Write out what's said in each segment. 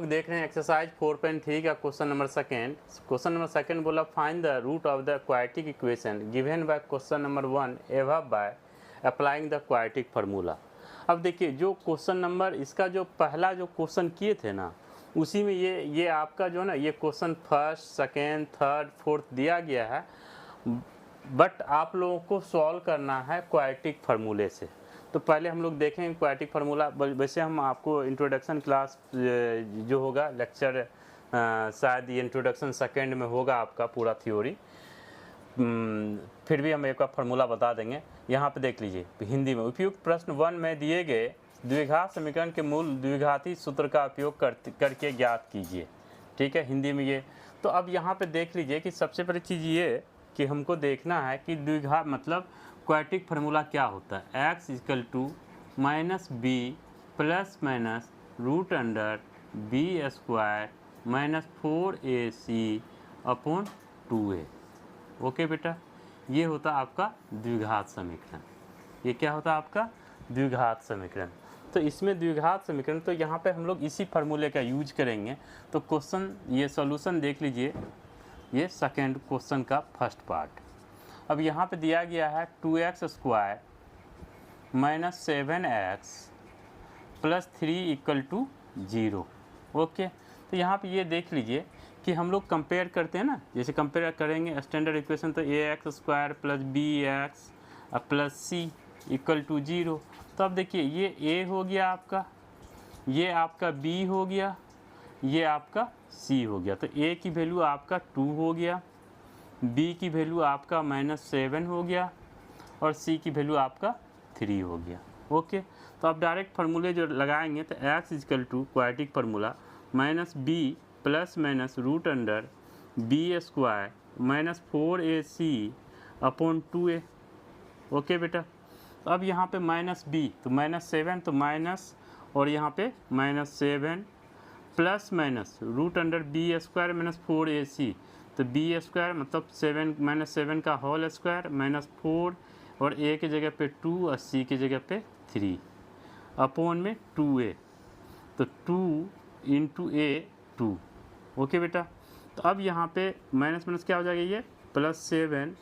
लोग देख रहे हैं एक्सरसाइज 4.3 का question number second. Question number second बोला find the root of the quadratic equation given by question number 1 एवब by applying the quadratic formula. अब देखिए जो क्वेश्चन नंबर इसका जो पहला जो क्वेश्चन किए थे ना, उसी में ये आपका जो ना ये question first second third fourth दिया गया है, बट आप लोगों को सॉल्व करना है क्वाड्रेटिक फार्मूले से। तो पहले हम लोग देखें क्वाड्रेटिक फार्मूला। वैसे हम आपको इंट्रोडक्शन क्लास जो होगा लेक्चर शायद ये इंट्रोडक्शन सेकेंड में होगा आपका पूरा थ्योरी, फिर भी हम एक बार फार्मूला बता देंगे। यहाँ पे देख लीजिए हिंदी में उपयुक्त प्रश्न 1 में दिए गए द्विघात समीकरण के मूल द्विघाती सूत्र का उपयोग करके ज्ञात कीजिए। ठीक है, हिंदी में ये। तो अब यहाँ पे देख लीजिए कि सबसे पहली चीज़ ये कि हमको देखना है कि द्विघात मतलब क्वाड्रेटिक फार्मूला क्या होता है। x equal to minus b plus minus root under b square minus 4ac upon 2a। Okay बेटा, ये होता आपका द्विघात समीकरण। ये क्या होता आपका द्विघात समीकरण। तो इसमें द्विघात समीकरण तो यहाँ पे हम लोग इसी फार्मूले का यूज करेंगे। तो क्वेश्चन ये सॉल्यूशन देख लीजिए, ये सेकेंड क्वेश्चन का फर्स्ट पार्ट। अब यहाँ पे दिया गया है 2x square minus 7x plus 3 equal to 0। Okay, तो यहाँ पे ये देख लीजिए कि हम लोग कंपेयर करते हैं ना, जैसे कंपेयर करेंगे स्टैंडर्ड इक्वेशन तो ax square plus bx plus c equal to 0। तो अब देखिए ये a हो गया आपका, ये आपका b हो गया, ये आपका c हो गया। तो a की वैल्यू आपका 2 हो गया, b की वैल्यू आपका -7 हो गया और c की वैल्यू आपका 3 हो गया। ओके, तो आप डायरेक्ट फार्मूले जो लगाएंगे तो x equal to quadratic formula minus b plus minus root under b square minus 4ac upon 2a। Okay बेटा, तो अब यहाँ पे माइनस b तो -7 तो माइनस और यहाँ पे -7 plus minus root under b square minus 4ac। तो बी स्क्वायर मतलब 7 का होल स्क्वायर माइनस 4 और a की जगह पे 2 और c की जगह पे 3 अपॉन में 2a। तो 2 इंटू a 2। ओके बेटा, तो अब यहाँ पे माइनस माइनस क्या हो जाएगा, ये +7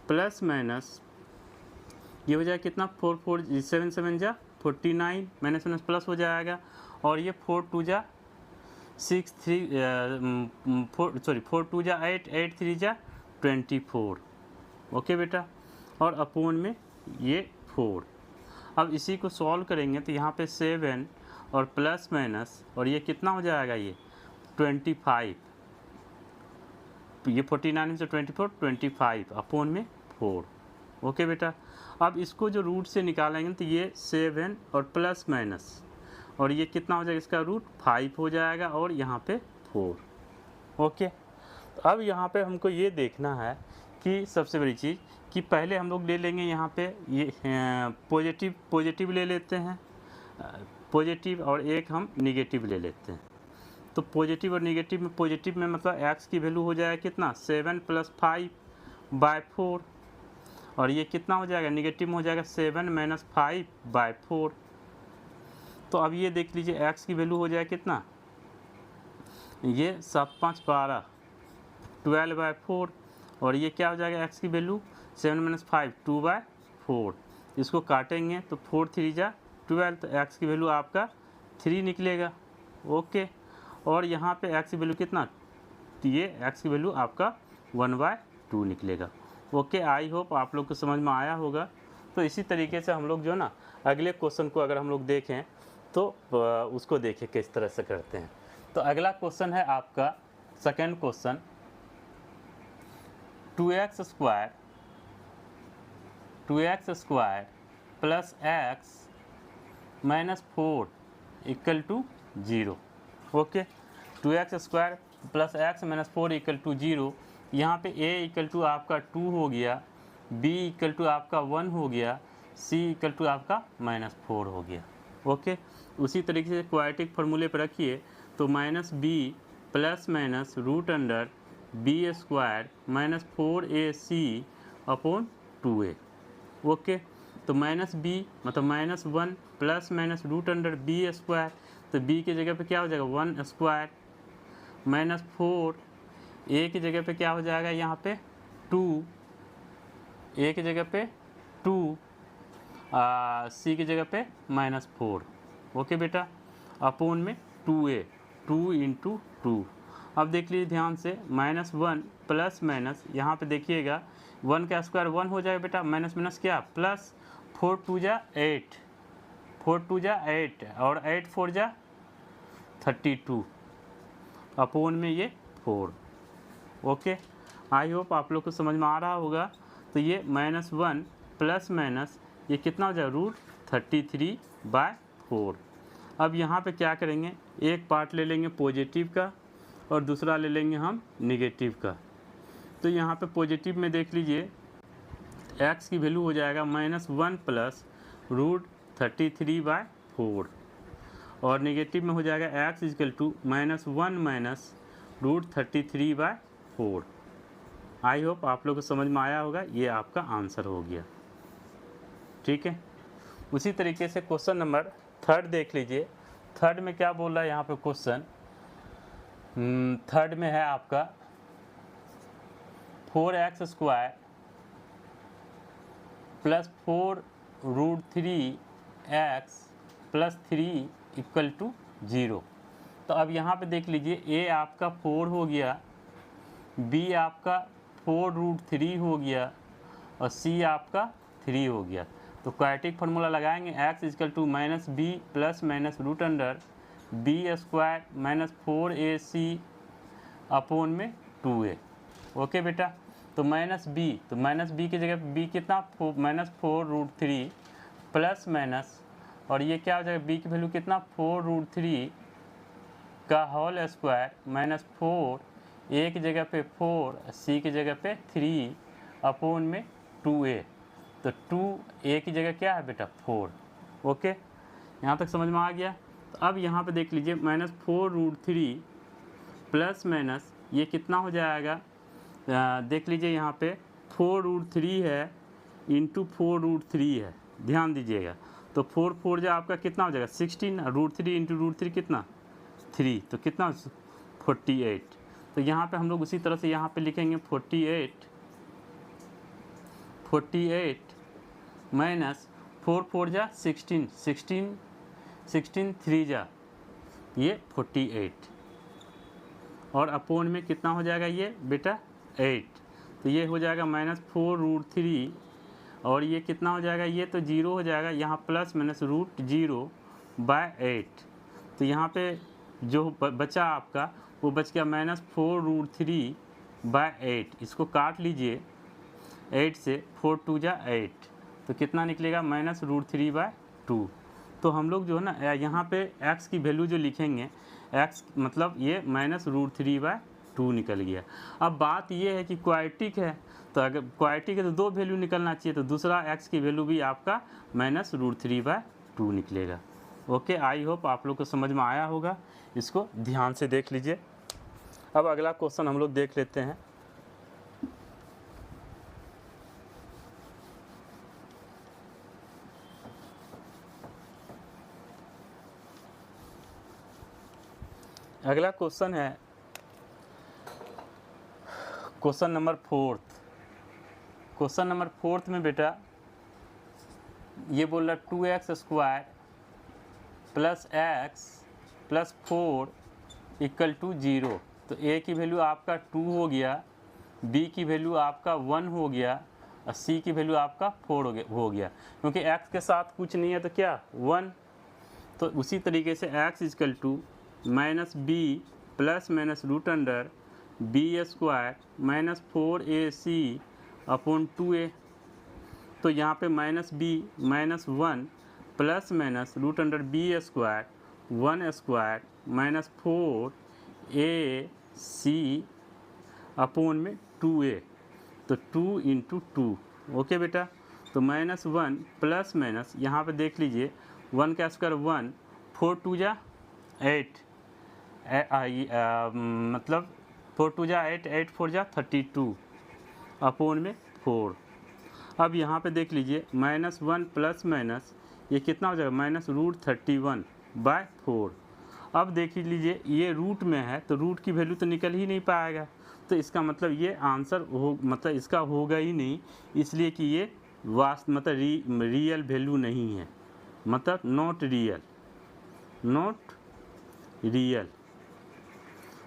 प्लस माइनस ये हो जाएगा कितना 4 4 7 7 जा 49 माइनस माइनस प्लस हो जाएगा और ये 4 2 जा 6 3 4 2 जा 8 8 3 जा 24। ओके बेटा, और अपोन में ये 4। अब इसी को सॉल्व करेंगे तो यहाँ पे 7 और प्लस माइनस और ये कितना हो जाएगा, ये 25। ये 49 से 24 25 अपोन में 4। ओके बेटा, अब इसको जो रूट से निकालेंगे तो ये 7 और प्लस माइनस और ये कितना हो जाएगा, इसका रूट 5 हो जाएगा और यहाँ पे 4। ओके, तो अब यहाँ पे हमको ये देखना है कि सबसे बड़ी चीज़ कि पहले हम लोग ले लेंगे यहाँ पे ये पॉजिटिव ले लेते हैं, पॉजिटिव और एक हम निगेटिव ले लेते हैं। तो पॉजिटिव और पॉजिटिव में मतलब x की वैल्यू हो जाएगा कितना 7 + 5/4 और ये कितना हो जाएगा, निगेटिव में हो जाएगा 7 - 5/4। तो अब ये देख लीजिए x की वैल्यू हो जाएगा कितना, ये 7 5 12 12/4 और ये क्या हो जाएगा x की वैल्यू 7 - 5 2/4। इसको काटेंगे तो 4 3 जा 12 तो x की वैल्यू आपका 3 निकलेगा। ओके, और यहाँ पे x की वैल्यू कितना, तो ये x की वैल्यू आपका 1/2 निकलेगा। ओके, आई होप आप लोग को समझ में आया होगा। तो इसी तरीके से हम लोग जो ना अगले क्वेश्चन को अगर हम लोग देखें तो उसको देखें किस तरह से करते हैं। तो अगला क्वेश्चन है आपका second question 2x square plus x minus 4 equal to 0। Okay, 2x square plus x minus 4 equal to 0। यहाँ पे a इक्वल टू आपका 2 हो गया, b इक्वल टू आपका 1 हो गया, c इक्वल टू आपका -4 हो गया। ओके, उसी तरीके से क्वाड्रेटिक फार्मूले पर रखिए तो -b plus minus root under b square minus 4ac upon 2a। Okay, तो -b मतलब -1 plus minus root under b square, तो b की जगह पे क्या हो जाएगा 1 स्क्वायर माइनस 4, a की जगह पे क्या हो जाएगा यहाँ पे 2, a की जगह पे 2, c की जगह पे -4। ओके बेटा, अपोन में 2a, 2 इंटू 2। अब देख लीजिए ध्यान से, -1 प्लस माइनस, यहाँ पे देखिएगा 1 का स्क्वायर 1 हो जाएगा बेटा, माइनस माइनस क्या प्लस, 4 2 जा 8, 4 2 जा 8 और 8 4 जा 32, अपोन में ये 4। ओके, आई होप आप लोग को समझ में आ रहा होगा। तो ये -1 प्लस माइनस ये कितना हो जाएगा √33/4। अब यहाँ पे क्या करेंगे, एक पार्ट ले लेंगे पॉजिटिव का और दूसरा ले लेंगे हम निगेटिव का। तो यहाँ पे पॉजिटिव में देख लीजिए x की वैल्यू हो जाएगा -1 प्लस √33/4 और निगेटिव में हो जाएगा x equal to -1 minus √33/4। I hope आप लोग को समझ में आया होगा, ये आपका आंसर हो गया। ठीक है, उसी तरीके से क्वेश्चन नंबर 3 देख लीजिए। 3 में क्या बोल रहा है यहाँ पे क्वेश्चन, 3 में है आपका 4x² plus 4√3x plus 3 equal to 0। तो अब यहाँ पे देख लीजिए a आपका 4 हो गया, b आपका 4√3 हो गया और c आपका 3 हो गया। तो क्वाड्रेटिक फार्मूला लगाएंगे, x equal to -b plus minus √b² minus 4ac upon में 2a। ओके बेटा, तो -b की जगह b कितना -4√3 प्लस माइनस, और ये क्या हो जाएगा b की वैल्यू कितना 4√3 का होल स्क्वायर माइनस 4, a की जगह पे 4, c की जगह पे 3 अपोन में 2a। तो 2a की जगह क्या है बेटा 4। ओके, यहाँ तक समझ में आ गया। तो अब यहाँ पे देख लीजिए -4√3 प्लस माइनस ये कितना हो जाएगा, देख लीजिए यहाँ पे 4√3 है इंटू 4√3 है, ध्यान दीजिएगा। तो 4 4 जो आपका कितना हो जाएगा 16, √3 इंटू √3 कितना 3, तो कितना 48। तो यहाँ पे हम लोग उसी तरह से यहाँ पे लिखेंगे 48 माइनस 4 4 जा 16, 3 जा ये 48 और अपोन में कितना हो जाएगा ये बेटा 8। तो ये हो जाएगा -4√3 और ये कितना हो जाएगा, ये तो 0 हो जाएगा, यहाँ प्लस माइनस √0/8। तो यहाँ पे जो बचा आपका वो बच गया -4√3/8। इसको काट लीजिए 8 से, 4 2 जा 8, तो कितना निकलेगा -√3/2। तो हम लोग जो है ना यहाँ पे x की वैल्यू जो लिखेंगे, x मतलब ये -√3/2 निकल गया। अब बात ये है कि क्वाड्रेटिक है, तो अगर क्वाड्रेटिक है तो 2 वैल्यू निकलना चाहिए, तो दूसरा x की वैल्यू भी आपका -√3/2 निकलेगा। ओके, आई होप आप लोग को समझ में आया होगा, इसको ध्यान से देख लीजिए। अब अगला क्वेश्चन हम लोग देख लेते हैं। अगला क्वेश्चन है क्वेश्चन नंबर 4। क्वेश्चन नंबर 4 में बेटा ये बोल रहा 2x² plus x plus 4 equal to 0। तो a की वैल्यू आपका 2 हो गया, b की वैल्यू आपका 1 हो गया और c की वैल्यू आपका 4 हो गया, क्योंकि x के साथ कुछ नहीं है तो क्या 1। तो उसी तरीके से x equal to -b plus minus √b² minus 4ac upon 2a। तो यहाँ पे -b -1 plus minus √b² 1² minus 4ac upon में 2a, तो 2 इंटू 2। ओके बेटा, तो -1 प्लस माइनस यहाँ पे देख लीजिए 1 का स्क्वायर 1, 4 2 जा 8, मतलब 4 2 जा 8, 8 4 जा 32 अपोन में 4। अब यहाँ पे देख लीजिए -1 प्लस माइनस ये कितना हो जाएगा -√31/4। अब देख लीजिए ये रूट में है तो रूट की वैल्यू तो निकल ही नहीं पाएगा, तो इसका मतलब ये आंसर हो मतलब इसका होगा ही नहीं, इसलिए कि ये मतलब रियल वैल्यू नहीं है, मतलब नॉट रियल।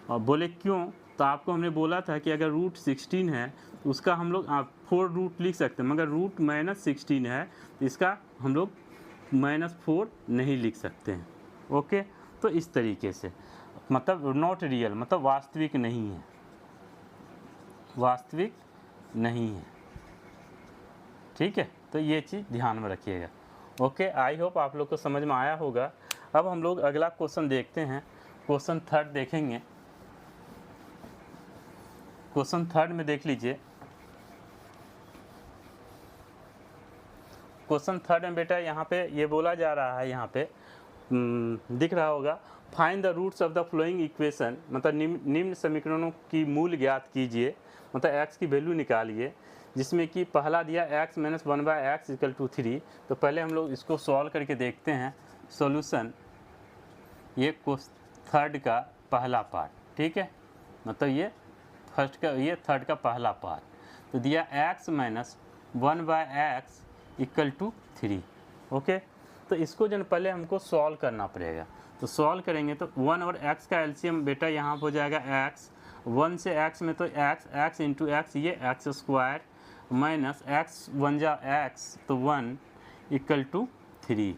और बोले क्यों, तो आपको हमने बोला था कि अगर रूट 16 है तो उसका हम लोग 4 रूट लिख सकते हैं, मगर रूट -16 है तो इसका हम लोग -4 नहीं लिख सकते हैं। ओके, तो इस तरीके से मतलब नॉट रियल मतलब वास्तविक नहीं है, वास्तविक नहीं है। ठीक है, तो ये चीज़ ध्यान में रखिएगा। ओके, आई होप आप लोग को समझ में आया होगा। अब हम लोग अगला क्वेश्चन देखते हैं, क्वेश्चन 3 देखेंगे। क्वेश्चन 3 में देख लीजिए, क्वेश्चन 3 में बेटा यहाँ पे ये बोला जा रहा है, यहाँ पे दिख रहा होगा, find the roots of the following equation, मतलब निम्न समीकरणों की मूल ज्ञात कीजिए, मतलब x की वैल्यू निकालिए, जिसमें कि पहला दिया x - 1/x = 3। तो पहले हम लोग इसको सॉल्व करके देखते हैं सॉल्यूशन। ये थर्ड का पहला पार्ट, ठीक है, मतलब ये थर्ड का पहला पार्ट। तो दिया x - 1/x = 3। ओके, तो इसको जो पहले हमको सॉल्व करना पड़ेगा, तो सॉल्व करेंगे तो 1 और x का एलसीएम बेटा यहाँ हो जाएगा x, 1 से x में तो x इंटू x, ये x² माइनस x 1 जा x तो 1 = 3।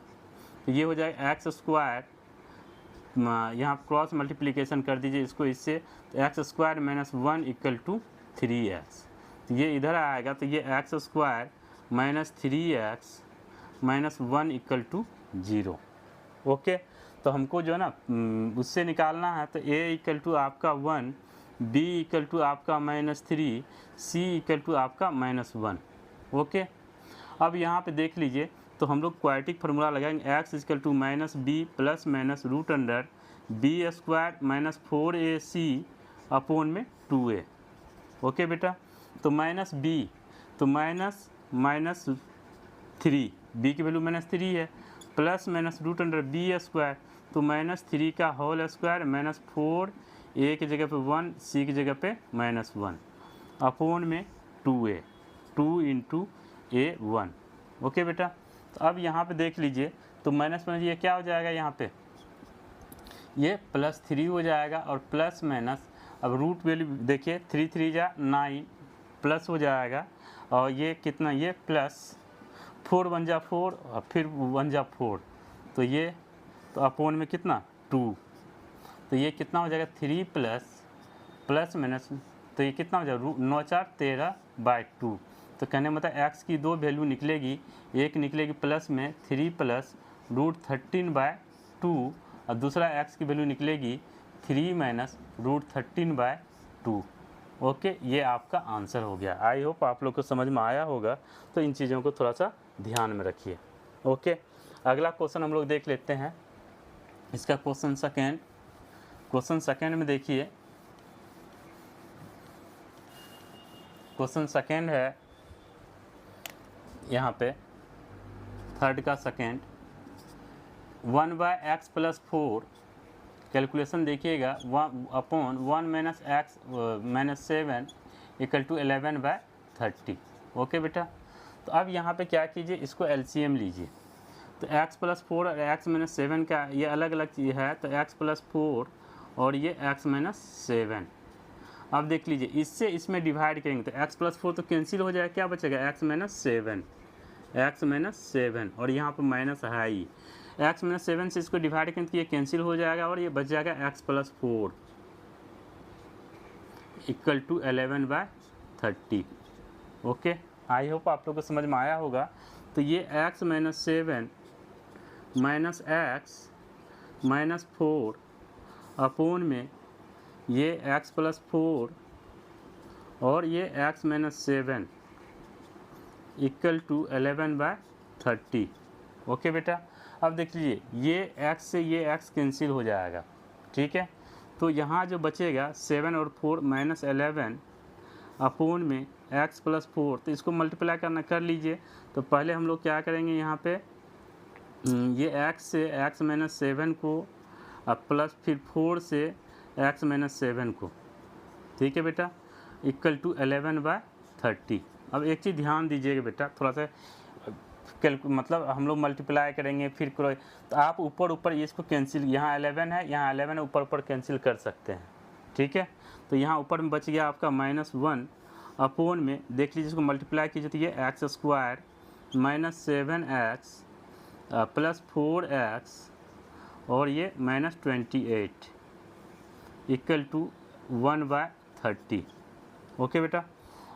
तो ये हो जाएगा x², यहाँ क्रॉस मल्टीप्लिकेशन कर दीजिए इसको इससे, तो x² - 1 = 3x। तो ये इधर आएगा तो ये x² - 3x - 1 = 0। ओके, तो हमको जो है ना उससे निकालना है, तो a = आपका 1, b = आपका -3, c = आपका -1। ओके, अब यहाँ पे देख लीजिए, तो हम लोग क्वाड्रेटिक फार्मूला लगाएंगे, x = -b ± √b² - 4ac upon में 2a। ओके बेटा, तो -b तो -3, b की वैल्यू -3 है, प्लस √b² तो -3 का होल स्क्वायर -4, a की जगह पे 1, c की जगह पे -1 अपॉन में 2a, 2 × a1। ओके बेटा, तो अब यहाँ पे देख लीजिए, तो माइनस ये क्या हो जाएगा, यहाँ पे ये +3 हो जाएगा, और प्लस माइनस अब रूट वैल्यू देखिए 3 3 जा 9 प्लस हो जाएगा, और ये कितना, ये +4 1 जा 4 और फिर 1 जा 4, तो ये तो अपॉन में कितना 2, तो ये कितना हो जाएगा 3 प्लस माइनस, तो ये कितना हो जाएगा 9 4 13/2। तो कहने मतलब x की दो वैल्यू निकलेगी, एक निकलेगी प्लस में 3 + √13/2 और दूसरा x की वैल्यू निकलेगी 3 - √13/2। ओके, ये आपका आंसर हो गया। आई होप आप लोग को समझ में आया होगा, तो इन चीज़ों को थोड़ा सा ध्यान में रखिए। ओके, अगला क्वेश्चन हम लोग देख लेते हैं, इसका क्वेश्चन सेकेंड में देखिए, क्वेश्चन सेकेंड है यहाँ पे थर्ड का सेकेंड, 1/x + 4 कैलकुलेशन देखिएगा, 1 - x - 7 = 11/30। ओके बेटा, तो अब यहाँ पे क्या कीजिए, इसको एलसीएम लीजिए, तो x + 4 और x - 7 का ये अलग अलग चीज़ है, तो x + 4 और ये x - 7। अब देख लीजिए, इससे इसमें डिवाइड करेंगे तो x + 4 तो कैंसिल हो जाएगा, क्या बचेगा x - 7 और यहाँ पर माइनस है ही, x - 7 से इसको डिवाइड करेंगे तो ये कैंसिल हो जाएगा, और ये बच जाएगा x + 4 = 11/30। ओके, आई होप आप लोग को समझ में आया होगा। तो ये x - 7 -x - 4 अपॉन में ये x + 4 और ये x - 7 = 11/30। ओके बेटा, अब देख लीजिए, ये x से ये x कैंसिल हो जाएगा, ठीक है, तो यहाँ जो बचेगा 7 और 4 -11 अपॉन में x + 4, तो इसको मल्टीप्लाई करना कर लीजिए। तो पहले हम लोग क्या करेंगे, यहाँ पे ये x से x - 7 को अब प्लस फिर 4 से x माइनस 7 को, ठीक है बेटा, इक्वल टू 11/30। अब एक चीज़ ध्यान दीजिएगा बेटा, थोड़ा सा मतलब हम लोग मल्टीप्लाई करेंगे फिर तो आप ऊपर इसको कैंसिल, यहाँ 11 है, यहाँ 11 है, ऊपर कैंसिल कर सकते हैं, ठीक है। तो यहाँ ऊपर में बच गया आपका -1 अपॉन में, देख लीजिए इसको मल्टीप्लाई कीजिए तो ये x² -7x प्लस 4x और ये -28 इक्वल टू 1/30। ओके बेटा,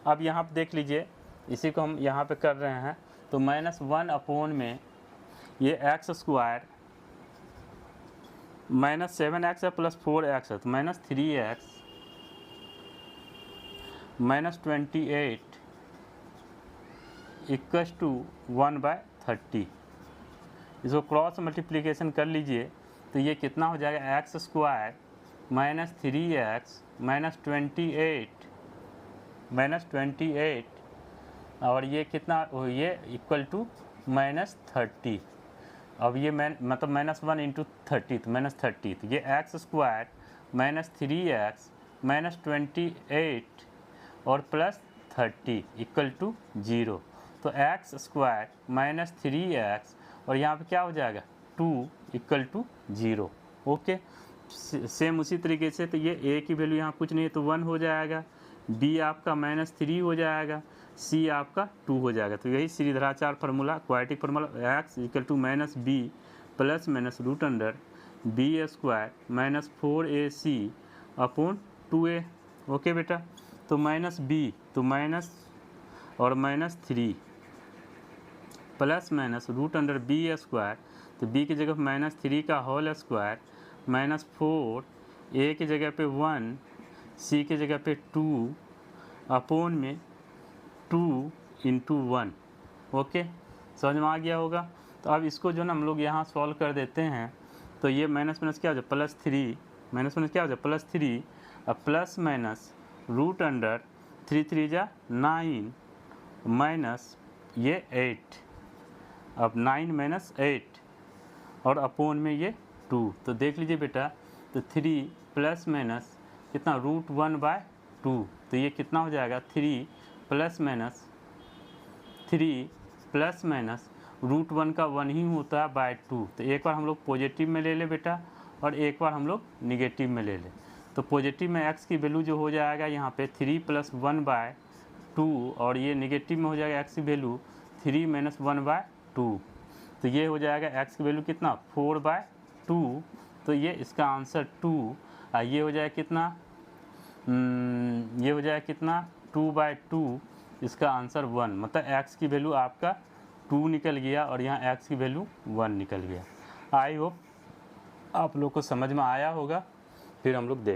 अब यहाँ पे देख लीजिए, इसी को हम यहाँ पे कर रहे हैं, तो -1 अपॉन में ये x² -7x है प्लस 4x है, तो -3x -28 इक्वस टू 1/30। इसको क्रॉस मल्टीप्लिकेशन कर लीजिए तो ये कितना हो जाएगा, x² -3x -28 और ये कितना, ये इक्वल टू -30। अब ये मतलब -1 इंटू 30 तो -30, तो ये x² -3x -28 और प्लस 30 इक्वल टू 0। तो x² -3x और यहाँ पे क्या हो जाएगा 2 इक्वल टू 0। ओके, सेम उसी तरीके से, तो ये a की वैल्यू यहाँ कुछ नहीं है तो 1 हो जाएगा, b आपका -3 हो जाएगा, c आपका 2 हो जाएगा। तो यही Shridharacharya formula, quadratic formula, x equal to -b plus minus root under b² -4ac upon 2a। Okay बेटा, तो -b तो माइनस और -3 plus minus root under b², तो b की जगह -3 का होल स्क्वायर -4, a की जगह पे 1, c की जगह पे 2 अपॉन में 2 इंटू 1। ओके, समझ में आ गया होगा। तो अब इसको जो ना हम लोग यहाँ सॉल्व कर देते हैं, तो ये माइनस माइनस क्या हो जाए +3, माइनस माइनस क्या हो जाए +3, अब प्लस माइनस रूट अंडर 3 3 जा 9 माइनस ये 8, अब 9 माइनस 8 और अपॉन में ये 2। तो देख लीजिए बेटा, तो 3 प्लस माइनस कितना √1/2, तो ये कितना हो जाएगा 3 प्लस माइनस √1 का 1 ही होता है /2। तो एक बार हम लोग पॉजिटिव में ले ले बेटा और एक बार हम लोग निगेटिव में ले ले। तो पॉजिटिव में x की वैल्यू जो हो जाएगा यहाँ पे 3 + 1/2 और ये निगेटिव में हो जाएगा x की वैल्यू 3 - 1/2। तो ये हो जाएगा x की वैल्यू कितना 4/2। तो ये इसका आंसर 2, ये हो जाएगा कितना, ये हो जाएगा कितना 2/2, इसका आंसर 1। मतलब x की वैल्यू आपका 2 निकल गया और यहाँ x की वैल्यू 1 निकल गया। आई होप आप लोग को समझ में आया होगा। फिर हम लोग देख